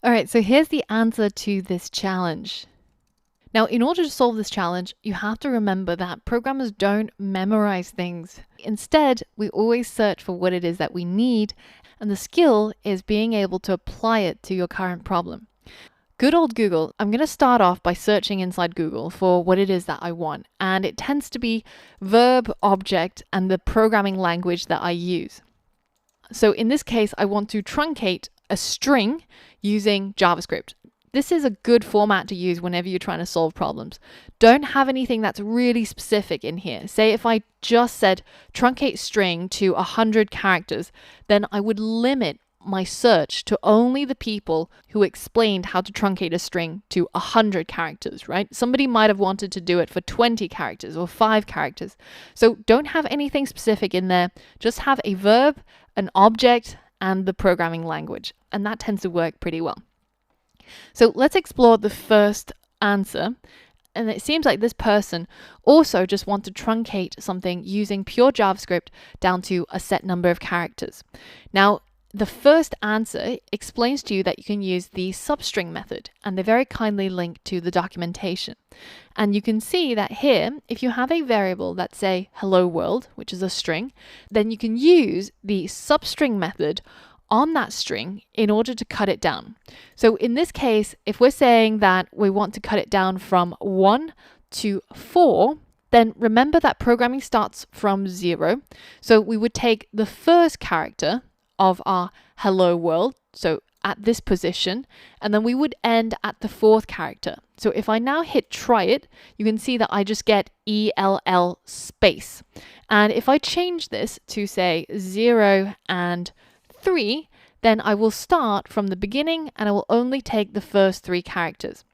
All right, so here's the answer to this challenge. Now, in order to solve this challenge, you have to remember that programmers don't memorize things. Instead, we always search for what it is that we need, and the skill is being able to apply it to your current problem. Good old Google, I'm going to start off by searching inside Google for what it is that I want, and it tends to be verb, object, and the programming language that I use. So in this case, I want to truncate a string using JavaScript. This is a good format to use whenever you're trying to solve problems. Don't have anything that's really specific in here. Say if I just said truncate string to 100 characters, then I would limit my search to only the people who explained how to truncate a string to 100 characters, right? Somebody might have wanted to do it for 20 characters or 5 characters. So don't have anything specific in there. Just have a verb, an object, and the programming language. And that tends to work pretty well. So let's explore the first answer. And it seems like this person also just wants to truncate something using pure JavaScript down to a set number of characters. Now, the first answer explains to you that you can use the substring method, and they very kindly link to the documentation. And you can see that here, if you have a variable that's say hello world, which is a string, then you can use the substring method on that string in order to cut it down. So in this case, if we're saying that we want to cut it down from 1 to 4, then remember that programming starts from 0. So we would take the first character of our hello world, so at this position, and then we would end at the 4th character. So if I now hit try it, you can see that I just get ELL space. And if I change this to say 0 and 3, then I will start from the beginning and I will only take the first 3 characters.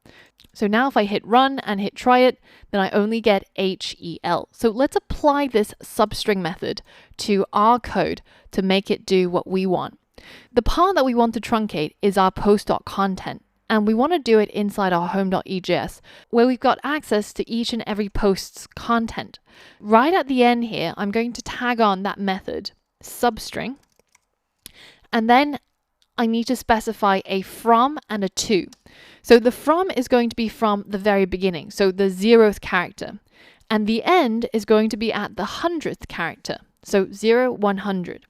So now if I hit run and hit try it, then I only get HEL. So let's apply this substring method to our code to make it do what we want. The part that we want to truncate is our post.content, and we want to do it inside our home.ejs, where we've got access to each and every post's content. Right at the end here, I'm going to tag on that method, substring, and then I need to specify a from and a to. So the from is going to be from the very beginning, so the 0th character. And the end is going to be at the 100th character, so 0, 100.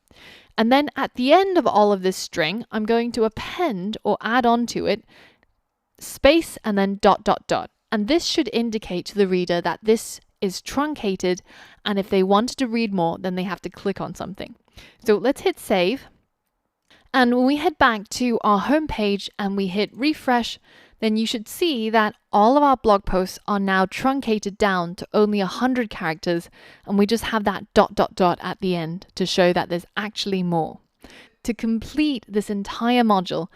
And then at the end of all of this string, I'm going to append or add on to it space and then dot, dot, dot. And this should indicate to the reader that this is truncated, and if they wanted to read more, then they have to click on something. So let's hit save. And when we head back to our home page and we hit refresh, then you should see that all of our blog posts are now truncated down to only 100 characters, and we just have that dot, dot, dot at the end to show that there's actually more. To complete this entire module,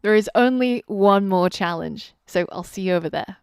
there is only one more challenge, so I'll see you over there.